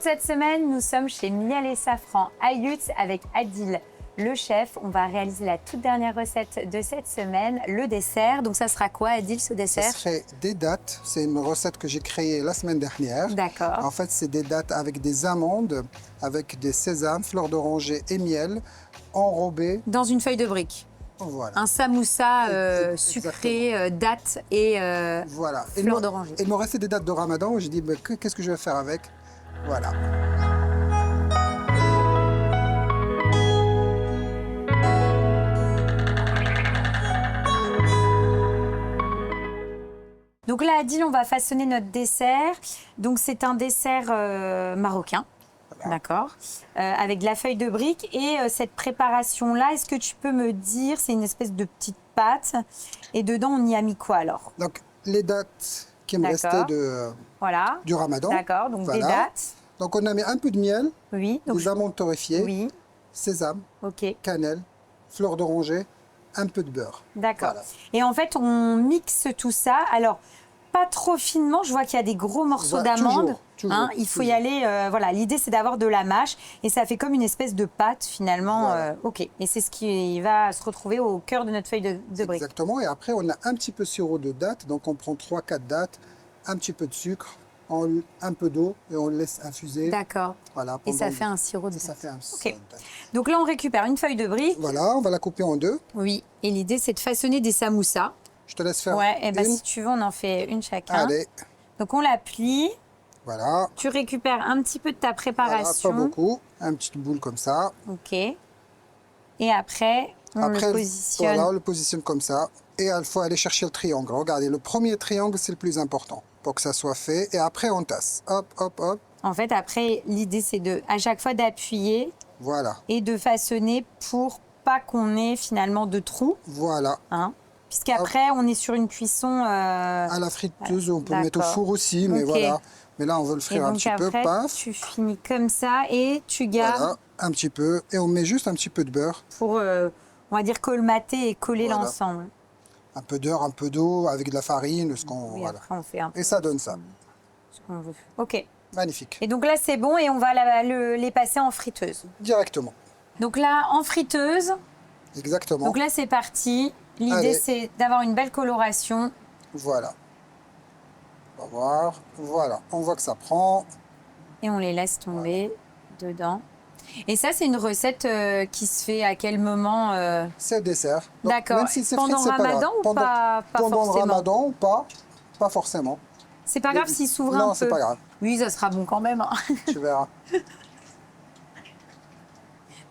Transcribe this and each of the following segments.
cette semaine, nous sommes chez Miel et Safran à Yutz avec Adil, le chef. On va réaliser la toute dernière recette de cette semaine, le dessert. Donc ça sera quoi, Adil, ce dessert? Ce serait des dattes. C'est une recette que j'ai créée la semaine dernière. D'accord. En fait, c'est des dattes avec des amandes, avec des sésames, fleurs d'oranger et miel, enrobées. Dans une feuille de brique. Voilà. Un samoussa sucré, dattes et Voilà. fleurs d'oranger. Il me restait des dattes de Ramadan. J'ai dit, mais qu'est-ce que je vais faire avec? Voilà. Donc là, Adil, on va façonner notre dessert. Donc c'est un dessert marocain. Voilà. D'accord. Avec de la feuille de brique. Et cette préparation-là, est-ce que tu peux me dire, c'est une espèce de petite pâte. Et dedans, on y a mis quoi alors? Donc, les dattes qui me restaient voilà. du Ramadan. D'accord, donc voilà. des dattes. Donc, on a mis un peu de miel, Oui. Donc des amandes torréfiées, oui. sésame, Ok. cannelle, fleurs d'oranger, un peu de beurre. D'accord. Voilà. Et en fait, on mixe tout ça. Alors, pas trop finement. Je vois qu'il y a des gros morceaux Voilà, d'amandes. toujours, Il faut y toujours. aller. Voilà, l'idée, c'est d'avoir de la mâche. Et ça fait comme une espèce de pâte, finalement. Voilà. Ok. Et c'est ce qui va se retrouver au cœur de notre feuille de brique. Exactement. Et après, on a un petit peu de sirop de dattes. Donc, on prend 3-4 dattes, un petit peu de sucre, un peu d'eau et on le laisse infuser. D'accord. Voilà, Et ça pendant- fait un sirop de Ça date. fait un Ok. sirop de date. Donc là, on récupère une feuille de brique. Voilà, on va la couper en deux. Oui. Et l'idée, c'est de façonner des samoussas. Je te laisse faire Ouais. Et ben, une. si tu veux, on en fait une chacun. Allez, Donc, on la plie. voilà. Tu récupères un petit peu de ta Voilà, préparation. pas beaucoup. Un petit boule comme ça. Ok. Et après, on le positionne. Voilà, on le positionne comme ça. Et il faut aller chercher le triangle. Regardez, le premier triangle, c'est le plus important pour que ça soit fait. Et après, on tasse. Hop, hop, hop. En fait, après, l'idée, c'est à chaque fois d'appuyer Voilà, et de façonner pour pas qu'on ait finalement de trous. voilà. Hein, puisqu'après, on est sur une cuisson. À la friteuse, on peut le mettre au d'accord. four aussi, mais Ok. voilà. Mais là, on veut le Et frire un donc petit peu. après, Paf. tu finis comme ça et tu gardes Voilà, un petit peu. Et on met juste un petit peu de beurre. pour, on va dire, colmater et coller Voilà. l'ensemble. Un peu d'heure, un peu d'eau, avec de la farine, ce qu'on... Oui, voilà. après, on fait un peu Et ça donne ça. ce qu'on veut. Ok. Magnifique. Et donc là, c'est bon et on va les passer en friteuse. Directement. Donc là, en friteuse. Exactement. Donc là, c'est parti. L'idée, Allez. c'est d'avoir une belle coloration. Voilà. On va voir. Voilà. On voit que ça prend. Et on les laisse tomber dedans. Et ça, c'est une recette qui se fait à quel moment C'est le dessert. Donc, D'accord. même si c'est Pendant frites, c'est pas Ramadan grave. ou pas Pendant le forcément? Ramadan ou pas? Pas forcément. C'est pas grave s'il s'ouvre un Non, peu. c'est pas grave. Oui, ça sera bon quand même. Hein. Tu verras.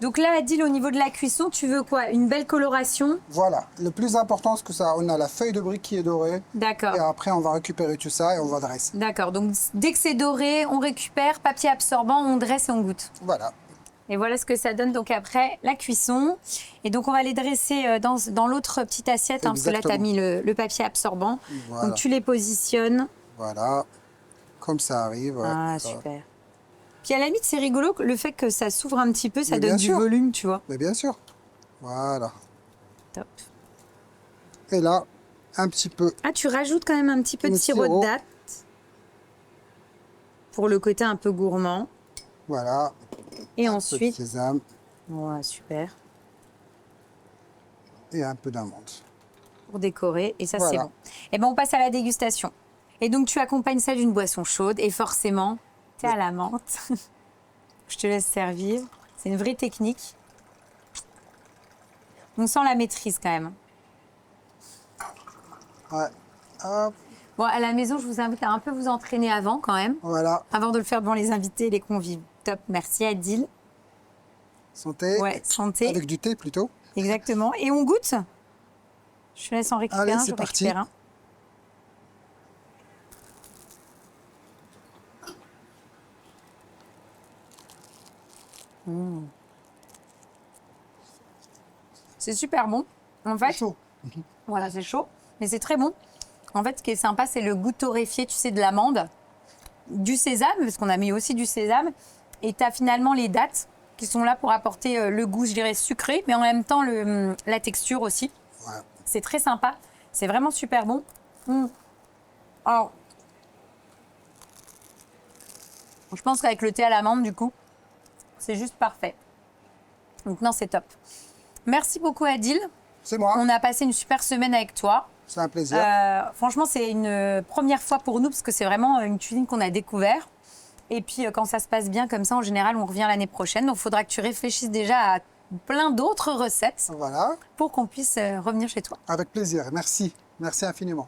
Donc là, Adil, au niveau de la cuisson, tu veux quoi? Une belle coloration? Voilà. Le plus important, c'est que ça, on a la feuille de brique qui est dorée. D'accord. Et après, on va récupérer tout ça et on va dresser. D'accord. Donc dès que c'est doré, on récupère, papier absorbant, on dresse et on goûte. Voilà. Et voilà ce que ça donne donc après la cuisson. Et donc on va les dresser dans l'autre petite assiette, parce que là tu as mis le papier absorbant. Voilà. Donc tu les positionnes. Voilà. Comme ça arrive. Ah, super. Puis à la limite, c'est rigolo, le fait que ça s'ouvre un petit peu, ça Mais donne bien du sûr. volume, tu vois. Mais bien sûr. Voilà. Top. Et là, un petit peu. Ah, tu rajoutes quand même un petit peu de Le sirop de sirop. date pour le côté un peu gourmand. Voilà. Et Un peu de ensuite, sésame ouais, super, et un peu d'amande. pour décorer. Et ça, Voilà. c'est bon. Et ben, on passe à la dégustation. Et donc, tu accompagnes ça d'une boisson chaude. Et forcément, tu es à la menthe. Je te laisse servir. C'est une vraie technique. On sent la maîtrise quand même. Ouais. Hop. Bon, à la maison, je vous invite à un peu vous entraîner avant quand même, Voilà. avant de le faire devant les invités et les convives. Top, merci Adil. Santé. Ouais, santé. Avec du thé plutôt. Exactement. Et on goûte? Je te laisse en récupérer Allez, un, c'est je parti. récupère un. C'est super bon. En fait, Chaud. voilà, c'est chaud, mais c'est très bon. En fait, ce qui est sympa, c'est le goût torréfié, tu sais, de l'amande, du sésame, parce qu'on a mis aussi du sésame, et tu as finalement les dattes qui sont là pour apporter le goût, je dirais, sucré, mais en même temps la texture aussi. Ouais. C'est très sympa. C'est vraiment super bon. Alors, Je pense qu'avec le thé à l'amande, du coup, c'est juste parfait. Donc non, c'est top. Merci beaucoup Adil. C'est moi. On a passé une super semaine avec toi. C'est un plaisir. Franchement, c'est une première fois pour nous parce que c'est vraiment une cuisine qu'on a découvert. Et puis quand ça se passe bien comme ça, en général, on revient l'année prochaine. Donc il faudra que tu réfléchisses déjà à plein d'autres recettes Voilà. pour qu'on puisse revenir chez toi. Avec plaisir. Merci. Merci infiniment.